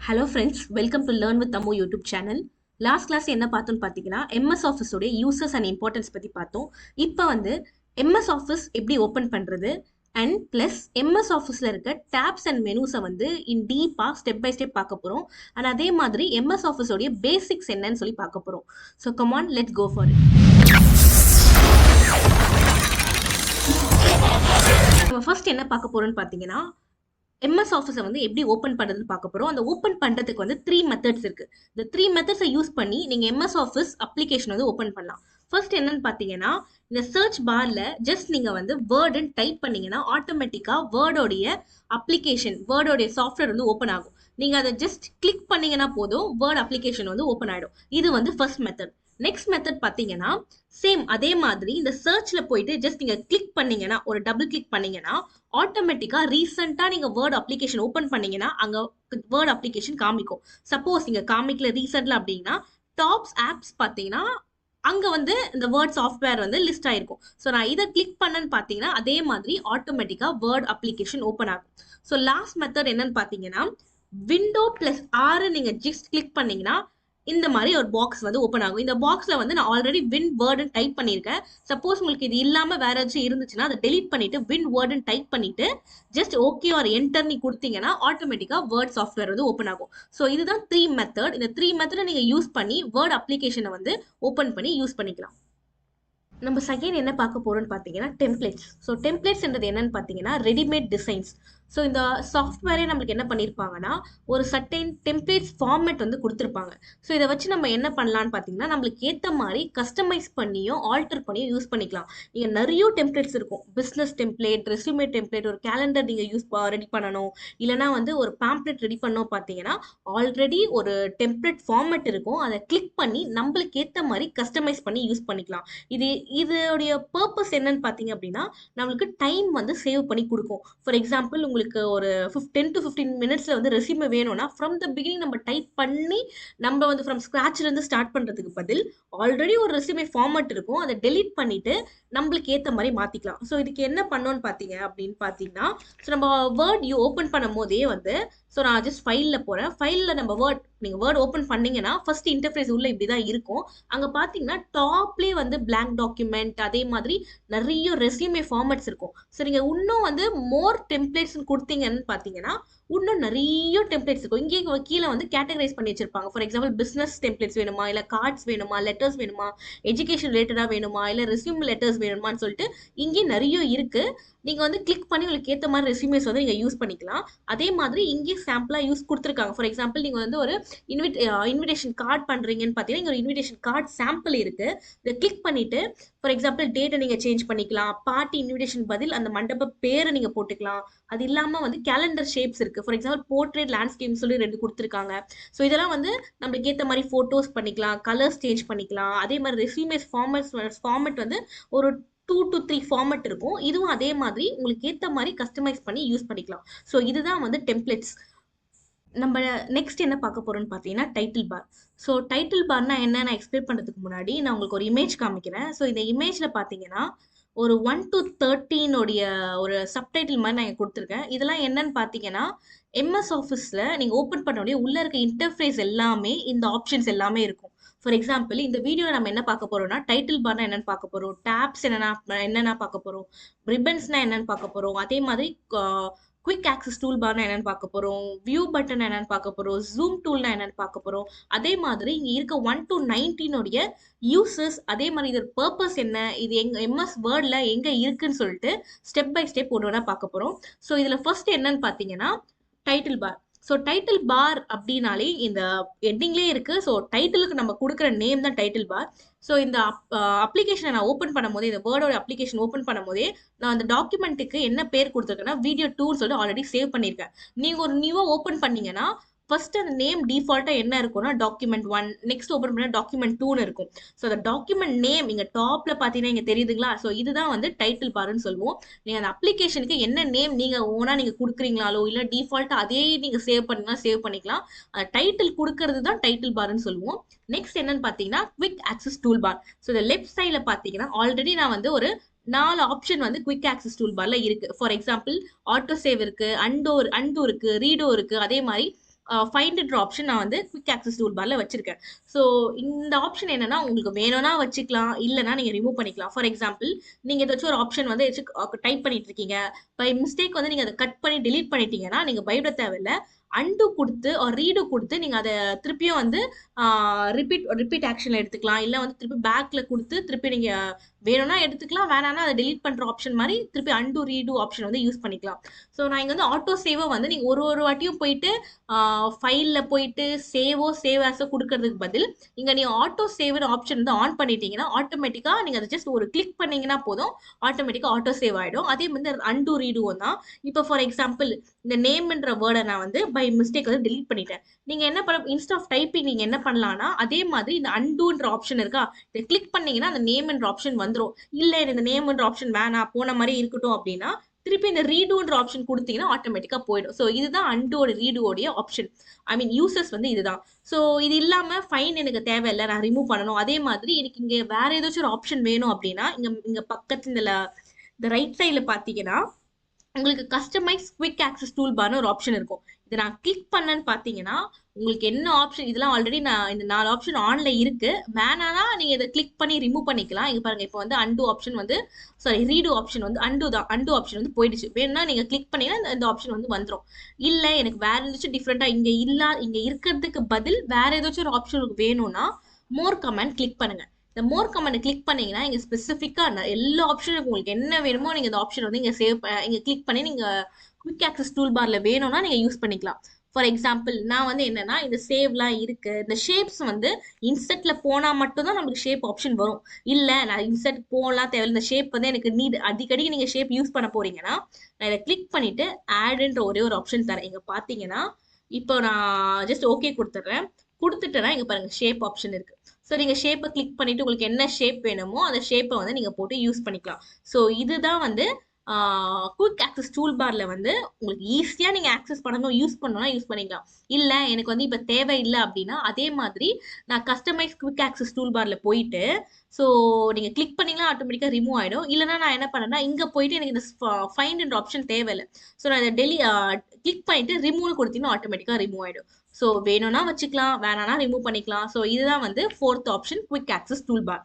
Hello friends, welcome to learn with Ammu YouTube channel. Last class என்ன பார்த்தோம்னு பார்த்தீங்கன்னா MS ஆஃபீஸோடைய யூசர்ஸ் அண்ட் இம்பார்ட்டன்ஸ் பற்றி பார்த்தோம். இப்போ வந்து எம்எஸ் ஆஃபீஸ் எப்படி ஓப்பன் பண்ணுறது அண்ட் ப்ளஸ் எம்எஸ் ஆஃபீஸில் இருக்க டேப்ஸ் அண்ட் மெனூஸை வந்து இன் டீப்பாக ஸ்டெப் பை ஸ்டெப் பார்க்க போகிறோம். அண்ட் அதே மாதிரி எம்எஸ் ஆஃபீஸோடைய பேசிக்ஸ் என்னன்னு சொல்லி பார்க்க போகிறோம். So come on, let's go for it. நம்ம ஃபர்ஸ்ட் என்ன பார்க்க போகிறோம்னு பார்த்தீங்கன்னா எம்எஸ் ஆஃபீஸை வந்து எப்படி ஓப்பன் பண்ணுறதுன்னு பார்க்க போகிறோம். அந்த ஓப்பன் பண்ணுறதுக்கு வந்து 3 மெத்தட்ஸ் இருக்குது. இந்த 3 மெத்தட்ஸை யூஸ் பண்ணி நீங்கள் எம்எஸ் ஆஃபீஸ் அப்ளிகேஷன் வந்து ஓப்பன் பண்ணலாம். ஃபர்ஸ்ட் என்னன்னு பார்த்தீங்கன்னா, இந்த சர்ச் பார்ல ஜஸ்ட் நீங்கள் வந்து வேர்டுன்னு டைப் பண்ணீங்கன்னா ஆட்டோமேட்டிக்காக வேர்டோடைய அப்ளிகேஷன், வேர்டோடைய சாஃப்ட்வேர் வந்து ஓப்பன் ஆகும். நீங்கள் அதை ஜஸ்ட் கிளிக் பண்ணீங்கன்னா போதும், வேர்ட் அப்ளிகேஷன் வந்து ஓப்பன் ஆகிடும். இது வந்து ஃபர்ஸ்ட் மெத்தட். நெக்ஸ்ட் மெத்தட் பார்த்தீங்கன்னா சேம் அதே மாதிரி இந்த சர்ச்சில் போயிட்டு ஜஸ்ட் நீங்கள் கிளிக் பண்ணீங்கன்னா, ஒரு டபுள் கிளிக் பண்ணீங்கன்னா ஆட்டோமேட்டிக்காக ரீசெண்டாக நீங்கள் வேர்ட் அப்ளிகேஷன் ஓப்பன் பண்ணீங்கன்னா அங்கே வேர்ட் அப்ளிகேஷன் காமிக்கும். சப்போஸ் நீங்கள் காமிக்கல ரீசெண்டில் அப்படின்னா டாப்ஸ் ஆப்ஸ் பார்த்தீங்கன்னா அங்கே வந்து இந்த வேர்ட் சாஃப்ட்வேர் வந்து லிஸ்ட் ஆயிருக்கும். ஸோ நான் இதை கிளிக் பண்ணேன்னு பார்த்தீங்கன்னா அதே மாதிரி ஆட்டோமேட்டிக்காக வேர்ட் அப்ளிகேஷன் ஓப்பன் ஆகும். ஸோ லாஸ்ட் மெத்தட் என்னன்னு பார்த்தீங்கன்னா விண்டோ +6 நீங்கள் ஜஸ்ட் கிளிக் பண்ணீங்கன்னா இந்த மாதிரி ஒரு பாக்ஸ் வந்து ஓப்பன் ஆகும். இந்த பாக்ஸில் வந்து நான் ஆல்ரெடி வின் வேர்டுன்னு டைப் பண்ணியிருக்கேன். சப்போஸ் உங்களுக்கு இது இல்லாமல் வேற ஏதாச்சும் இருந்துச்சுன்னா அதை டெலிட் பண்ணிட்டு வின் வேர்டுன்னு டைப் பண்ணிட்டு ஜஸ்ட் ஓகே ஆர் என்டர் நீ கொடுத்தீங்கன்னா ஆட்டோமேட்டிக்காக வேர்ட் சாஃப்ட்வேர் வந்து ஓப்பன் ஆகும். ஸோ இதுதான் 3 மெத்தட். இந்த 3 மெத்தடை நீங்கள் யூஸ் பண்ணி வேர்ட் அப்ளிகேஷனை வந்து ஓப்பன் பண்ணி யூஸ் பண்ணிக்கலாம். நம்ம செகண்ட் என்ன பார்க்க போறோம்னு பார்த்தீங்கன்னா டெம்ப்ளேட்ஸ். ஸோ டெம்ப்ளேட்ஸ்ன்றது என்னன்னு பார்த்தீங்கன்னா ரெடிமேட் டிசைன்ஸ். ஸோ இந்த சாஃப்ட்வேரே நம்மளுக்கு என்ன பண்ணியிருப்பாங்கன்னா ஒரு சர்டைன் டெம்ப்ளேட்ஸ் ஃபார்மேட் வந்து கொடுத்துருப்பாங்க. ஸோ இதை வச்சு நம்ம என்ன பண்ணலான்னு பார்த்தீங்கன்னா நம்மளுக்கு ஏற்ற மாதிரி கஸ்டமைஸ் பண்ணியும் ஆல்டர் பண்ணியும் யூஸ் பண்ணிக்கலாம். இங்கே நிறைய டெம்ப்ளேட்ஸ் இருக்கும். பிஸ்னஸ் டெம்ப்ளேட், ரெஸ்யூமே டெம்ப்ளேட், ஒரு கேலண்டர் நீங்கள் ரெடி பண்ணணும், இல்லைனா வந்து ஒரு பேம்ப்ளெட் ரெடி பண்ணோம் பார்த்தீங்கன்னா ஆல்ரெடி ஒரு டெம்ப்ளேட் ஃபார்மேட் இருக்கும். அதை கிளிக் பண்ணி நம்மளுக்கு ஏற்ற மாதிரி கஸ்டமைஸ் பண்ணி யூஸ் பண்ணிக்கலாம். இதோடைய பர்பஸ் என்னன்னு பார்த்தீங்க அப்படின்னா நம்மளுக்கு டைம் வந்து சேவ் பண்ணி கொடுக்கும். ஃபார் எக்ஸாம்பிள் உங்களுக்கு ஒரு 10 to 15 மினிட்ஸில் வந்து ரெஸ்யூமே வேணும்னா ஃப்ரம் த பிகினிங் நம்ம டைப் பண்ணி நம்ம வந்து ஃப்ரம் ஸ்க்ராட்ச்லேருந்து ஸ்டார்ட் பண்ணுறதுக்கு பதில் ஆல்ரெடி ஒரு ரெஸ்யூமே ஃபார்மேட் இருக்கும், அதை டெலீட் பண்ணிட்டு நம்மளுக்கு ஏற்ற மாதிரி மாற்றிக்கலாம். ஸோ இதுக்கு என்ன பண்ணோன்னு பார்த்தீங்க அப்படின்னு பார்த்தீங்கன்னா ஸோ நம்ம வேர்ட் ஓப்பன் பண்ணும் போதே வந்து ஸோ நான் ஜஸ்ட் ஃபைலில் போகிறேன். ஃபைலில் நம்ம நீங்கள் வேர்ட் ஓப்பன் பண்ணீங்கன்னா ஃபர்ஸ்ட் இன்டர்ஃபேஸ் உள்ள இப்படி தான் இருக்கும். அங்கே பார்த்தீங்கன்னா டாப்லேயே வந்து பிளாங்க் டாக்குமெண்ட், அதே மாதிரி நிறைய ரெஸ்யூமே ஃபார்மேட்ஸ் இருக்கும். ஸோ நீங்கள் இன்னும் வந்து மோர் டெம்ப்ளேட்ஸ் கொடுத்தீங்கன்னு பார்த்தீங்கன்னா இன்னும் நிறைய டெம்ப்ளேட்ஸ் இருக்கும். இங்கே கீழே வந்து கேட்டகரைஸ் பண்ணி வச்சிருப்பாங்க. ஃபார் எக்ஸாம்பிள் பிஸ்னஸ் டெம்ப்ளேட்ஸ் வேணுமா, இல்லை கார்ட்ஸ் வேணுமா, லெட்டர்ஸ் வேணுமா, எஜுகேஷன் ரிலேட்டடாக வேணுமா, இல்லை ரெஸ்யூம் லெட்டர்ஸ் வேணுமான்னு சொல்லிட்டு இங்கே நிறைய இருக்கு. நீங்கள் வந்து கிளிக் பண்ணி உங்களுக்கு ஏற்ற மாதிரி ரெஸ்யூமேஸ் வந்து நீங்கள் யூஸ் பண்ணிக்கலாம். அதே மாதிரி இங்கே சாம்பிளாக யூஸ் கொடுத்துருக்காங்க. ஃபார் எக்ஸாம்பிள் நீங்கள் வந்து ஒரு இன்விடேஷன் கார்டு பண்ணுறீங்கன்னு பார்த்தீங்கன்னா இங்கே ஒரு இன்விடேஷன் கார்டு சாம்பிள் இருக்கு. இதை கிளிக் பண்ணிட்டு ஃபார் எக்ஸாம்பிள் டேட்டை நீங்கள் சேஞ்ச் பண்ணிக்கலாம். பார்ட்டி இன்விடேஷன் பதில் அந்த மண்டப பேரை நீங்கள் போட்டுக்கலாம். அது இல்லாமல் வந்து கேலண்டர் ஷேப்ஸ் இருக்குது. ஃபார் எக்ஸாம்பிள் போர்ட்ரேட், லேண்ட்ஸ்கேப் சொல்லி 2 கொடுத்துருக்காங்க. ஸோ இதெல்லாம் வந்து நம்மளுக்கு ஏற்ற மாதிரி ஃபோட்டோஸ் பண்ணிக்கலாம், கலர்ஸ் சேஞ்ச் பண்ணிக்கலாம். அதே மாதிரி ரெஸ்யூமேஸ் ஃபார்மேட் வந்து ஒரு 2 to 3 ஃபார்மேட் இருக்கும். இதுவும் அதே மாதிரி உங்களுக்கு ஏற்ற மாதிரி கஸ்டமைஸ் பண்ணி யூஸ் பண்ணிக்கலாம். ஸோ இதுதான் வந்து டெம்ப்ளேட்ஸ். நம்ம நெக்ஸ்ட் என்ன பார்க்க போறோம்னு பார்த்தீங்கன்னா டைட்டில் பார். ஸோ டைட்டில் பார்னா என்ன நான் எக்ஸ்பிளைன் பண்ணுறதுக்கு முன்னாடி நான் உங்களுக்கு ஒரு இமேஜ் காமிக்கிறேன். ஸோ இந்த இமேஜில் பார்த்தீங்கன்னா ஒரு 1 to 13 உடைய ஒரு சப்டைட்டில் மாதிரி நான் கொடுத்துருக்கேன். இதெல்லாம் என்னன்னு பார்த்தீங்கன்னா எம்எஸ் ஆஃபீஸில் நீங்கள் ஓப்பன் பண்ண உள்ள இருக்க இன்டர்ஃபேஸ் எல்லாமே இந்த ஆப்ஷன்ஸ் எல்லாமே இருக்கும். ஃபார் எக்ஸாம்பிள் இந்த வீடியோவில் நம்ம என்ன பார்க்க போறோம்னா டைட்டில் பார்னா என்னன்னு பார்க்க போறோம், டேப்ஸ் என்னென்ன பார்க்க போறோம், ரிப்பன்ஸ்னா என்னன்னு பார்க்க போறோம், அதே மாதிரி குவிக் ஆக்சஸ் டூல் பார்னா என்னன்னு பார்க்க போறோம், வியூ பட்டன் என்னன்னு பார்க்க போறோம், ஜூம் டூல்னா என்னன்னு பார்க்க போறோம். அதே மாதிரி இங்க இருக்க 1 to 19 உடைய யூசஸ், அதே மாதிரி இதோட பர்பஸ் என்ன, இது எங்க எம்எஸ் வேர்ட்ல எங்க இருக்குன்னு சொல்லிட்டு ஸ்டெப் பை ஸ்டெப் ஒன்று பார்க்க போறோம். ஸோ இதுல ஃபர்ஸ்ட் என்னன்னு பார்த்தீங்கன்னா title bar. So title bar அப்படின்னாலே இந்த ஹெட்டிங்லேயே இருக்கு. ஸோ டைட்டிலுக்கு நம்ம கொடுக்குற நேம் தான் டைட்டில் பார். ஸோ இந்த அப்ளிகேஷனை நான் ஓப்பன் பண்ணும் போதே, இந்த வேர்டோட அப்ளிகேஷன் ஓப்பன் பண்ணும் போதே நான் அந்த டாக்குமெண்ட்டுக்கு என்ன பேர் கொடுத்துருக்கேன்னா வீடியோ 2 சொல்லிட்டு ஆல்ரெடி சேவ் பண்ணியிருக்கேன். நீங்கள் ஒரு நியூவாக ஓப்பன் பண்ணீங்கன்னா ஃபர்ஸ்ட் அந்த நேம் டிஃபால்ட்டாக என்ன இருக்கும்னா டாக்குமெண்ட் 1, நெக்ஸ்ட் ஓப்பன் பண்ண டாக்குமெண்ட் 2ன்னு இருக்கும். ஸோ அந்த டாக்குமெண்ட் நேம் இங்கே டாப்பில் பார்த்தீங்கன்னா இங்கே தெரியுதுங்களா? ஸோ இதுதான் வந்து டைட்டில் பார்னு சொல்லுவோம். நீங்கள் அந்த அப்ளிகேஷனுக்கு என்ன நேம் நீங்கள் ஓனாக நீங்கள் கொடுக்குறீங்களாலோ இல்லை டிஃபால்ட்டாக அதே நீங்கள் சேவ் பண்ணீங்கன்னா சேவ் பண்ணிக்கலாம். டைட்டில் கொடுக்கறது தான் டைட்டில் பார்னு சொல்லுவோம். நெக்ஸ்ட் என்னன்னு பார்த்தீங்கன்னா quick access tool bar. So இந்த லெஃப்ட் சைடில் பார்த்தீங்கன்னா ஆல்ரெடி நான் வந்து ஒரு 4 ஆப்ஷன் வந்து குவிக் ஆக்சஸ் டூல் பார்ல இருக்கு. ஃபார் எக்ஸாம்பிள் ஆட்டோ சேவ் இருக்கு, அண்டோ இருக்கு, ரீடோ இருக்கு, அதே மாதிரி ஃபைண்ட்ன்ற ஆப்ஷன் நான் வந்து குவிக் ஆக்சஸ் டூல் பார்ல வச்சிருக்கேன். ஸோ இந்த ஆப்ஷன் என்னன்னா உங்களுக்கு வேணும்னா வச்சுக்கலாம், இல்லைன்னா நீங்க ரிமூவ் பண்ணிக்கலாம். ஃபார் எக்ஸாம்பிள் நீங்க ஏதாச்சும் ஒரு ஆப்ஷன் வந்து டைப் பண்ணிட்டு இருக்கீங்க, பை மிஸ்டேக் வந்து நீங்க அதை கட் பண்ணி delete பண்ணிட்டீங்கன்னா நீங்க பயப்பட தேவையில்ல. அன்டு கொடுத்து ரீடு கொடுத்து நீங்க அதை திருப்பியும் வந்து ரிப்பீட் ஆக்ஷன்ல எடுத்துக்கலாம். இல்ல வந்து திருப்பி பேக்ல கொடுத்து திருப்பி நீங்க வேணும்னா எடுத்துக்கலாம், வேணாம்னா அதை delete பண்ற ஆப்ஷன் மாதிரி திருப்பி அன்டு ரீடு ஆப்ஷன் வந்து யூஸ் பண்ணிக்கலாம். ஸோ நான் இங்க வந்து ஆட்டோ சேவை வந்து நீங்க ஒரு ஒரு வாட்டியும் போயிட்டு ஃபைல்ல போயிட்டு சேவ் ஆஸோ கொடுக்கறதுக்கு பதில் இங்க நீங்க ஆட்டோ சேவ்னு ஆப்ஷன் வந்து ஆன் பண்ணிட்டீங்கன்னா ஆட்டோமேட்டிக்கா நீங்க அதை ஜஸ்ட் ஒரு கிளிக் பண்ணீங்கன்னா போதும், ஆட்டோமேட்டிக்கா ஆட்டோ சேவ் ஆயிடும். அதே வந்து அன்டு ரீடுவும் தான். இப்போ ஃபார் எக்ஸாம்பிள் இந்த நேம்ன்ற வேர்டை நான் வந்து பை மிஸ்டேக் வந்து delete பண்ணிட்டேன். நீங்க என்ன பண்ண இன்ஸ்ட் ஆஃப் டைப்பிங் நீங்க என்ன பண்ணலாம்னா அதே மாதிரி இந்த அன்டூன்ற ஆப்ஷன் இருக்கா, இதை கிளிக் பண்ணீங்கன்னா அந்த நேம்ன்ற ஆப்ஷன் வந்துரும். இல்ல இந்த நேம்ன்ற ஆப்ஷன் வேணாம் போன மாதிரி இருக்கட்டும் அப்படின்னா திருப்பி இந்த ரீடூன்ற ஆப்ஷன் கொடுத்தீங்கன்னா ஆட்டோமேட்டிக்கா போயிடும். ஸோ இதுதான் அண்டோட ரீடோடைய ஆப்ஷன். ஐ மீன் யூசஸ் வந்து இதுதான். ஸோ இது இல்லாம ஃபைன் எனக்கு தேவையில்லை, நான் ரிமூவ் பண்ணணும். அதே மாதிரி எனக்கு இங்க வேற ஏதாச்சும் ஒரு ஆப்ஷன் வேணும் அப்படின்னா இங்க இங்க பக்கத்துல இந்த ரைட் சைட்ல பாத்தீங்கன்னா உங்களுக்கு கஸ்டமைஸ் குவிக் ஆக்சஸ் டூல் பார்னு ஒரு ஆப்ஷன் இருக்கும். இதை நான் கிளிக் பண்ணேன்னு பார்த்தீங்கன்னா உங்களுக்கு என்ன ஆப்ஷன், இதெல்லாம் ஆல்ரெடி நான் இந்த 4 ஆப்ஷன் ஆன்ல இருக்கு, வேணானா நீங்க இதை கிளிக் பண்ணி ரிமூவ் பண்ணிக்கலாம். இங்க பாருங்க இப்போ வந்து அன்டு ஆப்ஷன் வந்து சாரி ரீடு ஆப்ஷன் வந்து அன்டு ஆப்ஷன் வந்து போயிடுச்சு. வேணும்னா நீங்க கிளிக் பண்ணீங்கன்னா இந்த ஆப்ஷன் வந்து வந்துடும். இல்ல எனக்கு வேற ஏதாச்சும் டிஃப்ரெண்டா இங்க இருக்கிறதுக்கு பதில் வேற ஏதாச்சும் ஒரு ஆப்ஷன் வேணும்னா மோர் கமெண்ட் கிளிக் பண்ணுங்க. இந்த மோர் கமெண்ட் கிளிக் பண்ணீங்கன்னா இங்க ஸ்பெசிஃபிக்கா எல்லா ஆப்ஷனுக்கும் உங்களுக்கு என்ன வேணுமோ நீங்க இந்த ஆப்ஷன் வந்து இங்க கிளிக் பண்ணி நீங்க குவிக் ஆக்சஸ் டூல் பார்ல வேணும்னா நீங்க யூஸ் பண்ணிக்கலாம். ஃபார் எக்ஸாம்பிள் நான் வந்து என்னன்னா இந்த சேவ்லாம் இருக்கு, இந்த ஷேப்ஸ் வந்து இன்செர்ட்ல போனா மட்டும் தான் நமக்கு ஷேப் ஆப்ஷன் வரும். இல்ல நான் இன்செர்ட் போலாம் தேவையில்ல, இந்த ஷேப் வந்து எனக்கு நீட் அடிக்கடி நீங்க ஷேப் யூஸ் பண்ண போறீங்கன்னா நான் இதை கிளிக் பண்ணிட்டு ஆட்ன்ற ஒரே ஒரு ஆப்ஷன் தரேன். இங்க பாத்தீங்கன்னா இப்போ நான் ஜஸ்ட் ஓகே கொடுத்துட்றேன். கொடுத்துட்டேன்னா இங்க பாருங்க ஷேப் ஆப்ஷன் இருக்கு. ஸோ நீங்க ஷேப்பை கிளிக் பண்ணிட்டு உங்களுக்கு என்ன ஷேப் வேணுமோ அந்த ஷேப்பை வந்து நீங்க போட்டு யூஸ் பண்ணிக்கலாம். ஸோ இதுதான் வந்து குவிக் ஆக்சஸ் டூல் பார்ல வந்து உங்களுக்கு ஈஸியா நீங்க ஆக்சஸ் பண்ணணும், யூஸ் பண்ணணும்னா யூஸ் பண்ணிக்கலாம். இல்ல எனக்கு வந்து இப்ப தேவையில்லை அப்படின்னா அதே மாதிரி நான் கஸ்டமைஸ் குவிக் ஆக்சஸ் டூல் பார்ல போயிட்டு ஸோ நீங்க கிளிக் பண்ணீங்கன்னா ஆட்டோமேட்டிக்கா ரிமூவ் ஆயிடும். இல்லைன்னா நான் என்ன பண்ணேன்னா இங்க போயிட்டு எனக்கு இந்த ஃபைண்ட் ஆப்ஷன் தேவையில்லை. ஸோ நான் இதை கிளிக் பண்ணிட்டு ரிமூவ் கொடுத்தீங்கன்னா ஆட்டோமேட்டிக்கா ரிமூவ் ஆயிடும். ஸோ வேணும்னா வச்சுக்கலாம், வேணாம்னா ரிமூவ் பண்ணிக்கலாம். ஸோ இதுதான் வந்து 4th option quick access tool bar.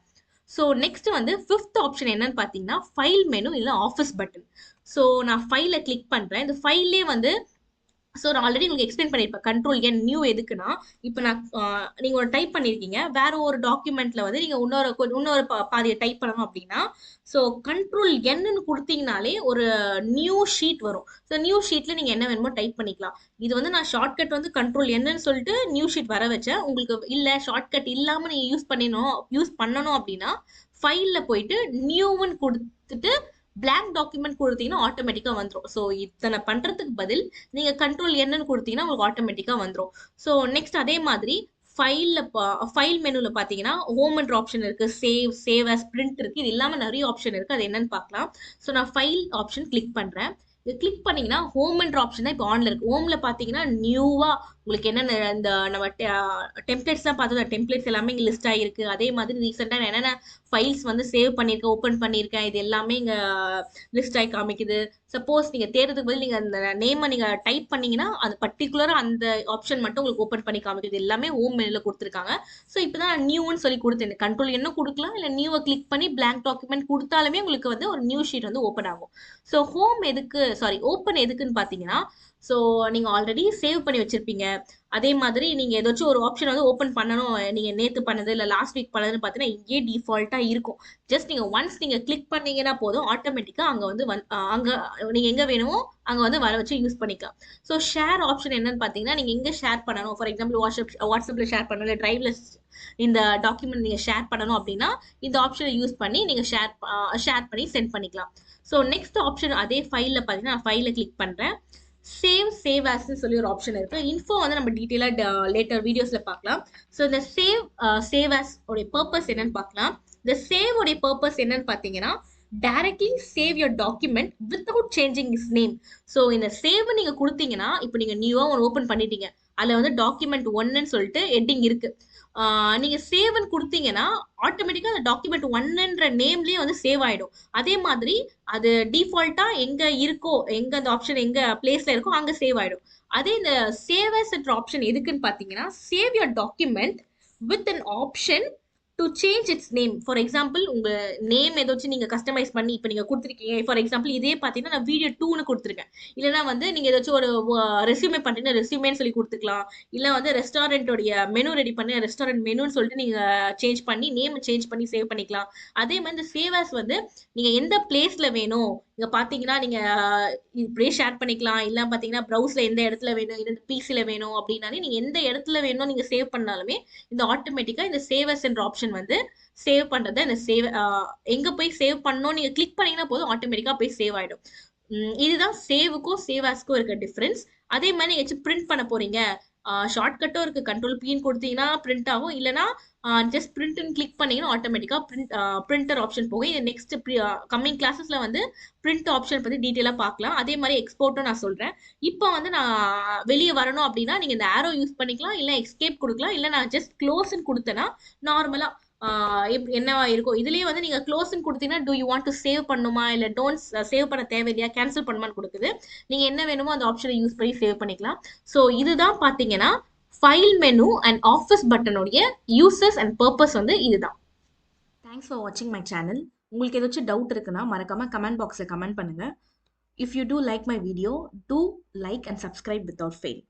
So next வந்து 5th ஆப்ஷன் என்னன்னு பார்த்தீங்கன்னா ஃபைல் மெனு இல்லை ஆஃபீஸ் பட்டன். ஸோ நான் ஃபைலை கிளிக் பண்றேன். இந்த ஃபைல்லே வந்து ஸோ நான் ஆல்ரெடி உங்களுக்கு எக்ஸ்பிளைன் பண்ணியிருப்பேன் கண்ட்ரோல் என் நியூ எதுக்குன்னா இப்போ நான் நீங்க ஒரு டைப் பண்ணியிருக்கீங்க, வேற ஒரு டாக்குமெண்ட்ல வந்து நீங்க இன்னொரு பாதியை டைப் பண்ணணும் அப்படின்னா ஸோ கண்ட்ரோல் என்னன்னு கொடுத்தீங்கனாலே ஒரு நியூ ஷீட் வரும். ஸோ நியூ ஷீட்ல நீங்க என்ன வேணுமோ டைப் பண்ணிக்கலாம். இது வந்து நான் ஷார்ட்கட் வந்து கண்ட்ரோல் என்னன்னு சொல்லிட்டு நியூ ஷீட் வர வச்சேன். உங்களுக்கு இல்ல ஷார்ட்கட் இல்லாம நீங்க யூஸ் பண்ணணும் அப்படின்னா ஃபைல்ல போயிட்டு நியூன்னு கொடுத்துட்டு பிளாங்க் டாக்குமெண்ட் கொடுத்தீங்கன்னா ஆட்டோமேட்டிக்கா வந்துடும். ஸோ இத்தனை பண்றதுக்கு பதில் நீங்க கண்ட்ரோல் என்னன்னு கொடுத்தீங்கன்னா உங்களுக்கு ஆட்டோமேட்டிக்கா வந்துடும். ஸோ நெக்ஸ்ட் அதே மாதிரி ஃபைல் மெனுல பாத்தீங்கன்னா ஹோம்ன்ற ஆப்ஷன் இருக்கு, சேவ் அஸ், பிரிண்ட் இருக்கு, இது இல்லாம நிறைய ஆப்ஷன் இருக்கு. அது என்னன்னு பார்க்கலாம். ஸோ நான் ஃபைல் ஆப்ஷன் கிளிக் பண்றேன். இது கிளிக் பண்ணீங்கன்னா ஹோம்ன்ற ஆப்ஷன் தான் இப்போ ஆன்ல இருக்கு. ஹோம்ல பாத்தீங்கன்னா நியூவா உங்களுக்கு என்னென்ன இந்த நம்ம டெம்ப்ளேட்ஸ் தான் பார்த்தோம், டெம்ப்ளேட்ஸ் எல்லாமே இங்க லிஸ்ட் ஆயிருக்கு. அதே மாதிரி ரீசெண்டா என்னென்ன ஃபைல்ஸ் வந்து சேவ் பண்ணியிருக்கேன், ஓப்பன் பண்ணியிருக்கேன், இது எல்லாமே இங்க லிஸ்ட் ஆகி காமிக்குது. சப்போஸ் நீங்க தேடுறதுக்கு பதில் நீங்க அந்த நேமை நீங்க டைப் பண்ணீங்கன்னா அது பர்டிகுலரா அந்த ஆப்ஷன் மட்டும் உங்களுக்கு ஓப்பன் பண்ணி காமிக்குது. எல்லாமே ஹோம் மெனுல கொடுத்துருக்காங்க. ஸோ இப்பதான் நான் நியூன்னு சொல்லி கொடுத்தேன். கண்ட்ரோல் என்ன கொடுக்கலாம், இல்ல நியூவை கிளிக் பண்ணி பிளாங்க் டாக்குமெண்ட் கொடுத்தாலுமே உங்களுக்கு வந்து ஒரு நியூ ஷீட் வந்து ஓப்பன் ஆகும். ஸோ ஓப்பன் எதுக்குன்னு பாத்தீங்கன்னா ஸோ நீங்க ஆல்ரெடி சேவ் பண்ணி வச்சிருப்பீங்க. அதே மாதிரி நீங்க ஏதாச்சும் ஒரு ஆப்ஷன் வந்து ஓப்பன் பண்ணணும், நீங்க நேத்து பண்ணது இல்ல லாஸ்ட் வீக் பண்ணதுன்னு பாத்தீங்கன்னா இங்கே டிஃபால்ட்டா இருக்கும். ஜஸ்ட் நீங்க ஒன்ஸ் நீங்க கிளிக் பண்ணீங்கன்னா போதும், ஆட்டோமேட்டிக்கா அங்க வந்து அங்க நீங்க எங்க வேணுமோ அங்க வந்து வர வச்சு யூஸ் பண்ணிக்கலாம். ஸோ ஷேர் ஆப்ஷன் என்னன்னு பாத்தீங்கன்னா நீங்க எங்க ஷேர் பண்ணணும், ஃபார் எக்ஸாம்பிள் வாட்ஸ்அப்ல ஷேர் பண்ணணும், இல்லை டிரைவ்ல இந்த டாக்குமெண்ட் நீங்க ஷேர் பண்ணணும் அப்படின்னா இந்த ஆப்ஷனை யூஸ் பண்ணி நீங்க ஷேர் பண்ணி சென்ட் பண்ணிக்கலாம். ஸோ நெக்ஸ்ட் ஆப்ஷன் அதே ஃபைல்ல பாத்தீங்கன்னா நான் ஃபைலை கிளிக் பண்றேன். சேவ் ஆஸ்ன்னு சொல்லி ஒரு ஆப்ஷன் இருக்கு. இன்ஃபோ வந்து நம்ம டீட்டெயிலா லேட்டர் வீடியோஸ்ல பார்க்கலாம். ஸோ இந்த சேவ் ஆஸ் உடைய பர்பஸ் என்னன்னு பார்க்கலாம். இந்த சேவ் உடைய பர்பஸ் என்னன்னு பார்த்தீங்கன்னா directly save your document without changing is name. So இந்த சேவ் நீங்க கொடுத்தீங்கன்னா இப்போ நீங்க நியூவா ஒன்று ஓப்பன் பண்ணிட்டீங்க, அதுல வந்து டாக்குமெண்ட் 1ன்னு சொல்லிட்டு ஹெட்டிங் இருக்கு. நீங்க சேவ்னு கொடுத்தீங்கன்னா ஆட்டோமேட்டிக்கா அந்த டாக்குமெண்ட் 1ன்ற நேம்லயே வந்து சேவ் ஆயிடும். அதே மாதிரி அது டிஃபால்ட்டா எங்க இருக்கோ, எங்க அந்த ஆப்ஷன் எங்க பிளேஸ்ல இருக்கோ அங்க சேவ் ஆயிடும். அதே இந்த சேவ் as என்ற ஆப்ஷன் எதுக்குன்னு பார்த்தீங்கன்னா, save your document with an option to change it's name. For example உங்க நேம் ஏதாச்சும் நீங்க கஸ்டமைஸ் பண்ணி இப்போ நீங்க கொடுத்துருக்கீங்க. ஃபார் எக்ஸாம்பிள் இதே பார்த்தீங்கன்னா நான் வீடியோ 2ன்னு கொடுத்துருக்கேன். இல்லைன்னா வந்து நீங்க ஏதாச்சும் ஒரு ரெஸ்யூமே பண்றீங்கன்னா ரெஸ்யூமேன்னு சொல்லி கொடுத்துக்கலாம். இல்லை வந்து ரெஸ்டாரண்ட்டோடைய மெனு ரெடி பண்ணி ரெஸ்டாரண்ட் மெனுன்னு சொல்லிட்டு நீங்க சேஞ்ச் பண்ணி நேம் சேஞ்ச் பண்ணி சேவ் பண்ணிக்கலாம். அதே மாதிரி இந்த சேவ் as வந்து நீங்க எந்த பிளேஸ்ல வேணும், இங்க பாத்தீங்கன்னா நீங்க இப்படியே ஷேர் பண்ணிக்கலாம். இல்ல பாத்தீங்கன்னா ப்ரௌஸ்ல எந்த இடத்துல வேணும், இல்ல பிசில வேணும் அப்படின்னாலே நீங்க எந்த இடத்துல வேணும் நீங்க சேவ் பண்ணாலுமே இந்த ஆட்டோமேட்டிக்கா இந்த சேவ் as என்ற ஆப்ஷன் வந்து சேவ் பண்றத இந்த சேவ் எங்க போய் சேவ் பண்ணணும் நீங்க கிளிக் பண்ணீங்கன்னா போதும் ஆட்டோமேட்டிக்கா போய் சேவ் ஆயிடும். இதுதான் சேவுக்கும் சேவ் ஆஸ்க்கும் இருக்க டிஃபரன்ஸ். அதே மாதிரி நீங்க பிரிண்ட் பண்ண போறீங்க, ஷார்ட்கட்டும் இருக்கு. கண்ட்ரோல் பின்னு கொடுத்தீங்கன்னா பிரிண்ட் ஆகும். இல்லைன்னா ஜஸ்ட் பிரிண்ட்னு கிளிக் பண்ணீங்கன்னா ஆட்டோமேட்டிக்கா பிரிண்டர் ஆப்ஷன் போகும். இது நெக்ஸ்ட் கம்மிங் கிளாஸஸ்ல வந்து பிரிண்ட் ஆப்ஷன் பத்தி டீட்டெயிலா பார்க்கலாம். அதே மாதிரி எக்ஸ்போர்ட்டும் நான் சொல்றேன். இப்போ வந்து நான் வெளியே வரணும் அப்படின்னா நீங்க இந்த ஆரோ யூஸ் பண்ணிக்கலாம், இல்ல எஸ்கேப் கொடுக்கலாம், இல்ல நான் ஜஸ்ட் க்ளோஸ்ன்னு கொடுத்தேன்னா நார்மலா என்னவா இருக்கும். இதுலயே வந்து நீங்க க்ளோஸ்ன்னு கொடுத்தீங்கன்னா do you want to save பண்ணுமா இல்ல டோன்ட் சேவ் பண்ண தேவையில்லையா கேன்சல் பண்ணுமான்னு கொடுக்குது. நீங்க என்ன வேணுமோ அந்த ஆப்ஷனை யூஸ் பண்ணி சேவ் பண்ணிக்கலாம். ஸோ இதுதான் பாத்தீங்கன்னா ஃபைல் மெனு அண்ட் ஆஃபீஸ் பட்டனுடைய யூசஸ் அண்ட் பர்பஸ் வந்து இதுதான். தேங்க்ஸ் ஃபார் வாட்சிங் மை சேனல். உங்களுக்கு ஏதாச்சும் டவுட் இருக்குன்னா மறக்காம கமெண்ட் பாக்ஸில் கமெண்ட் பண்ணுங்க. If you do like my video, do like and subscribe without fail.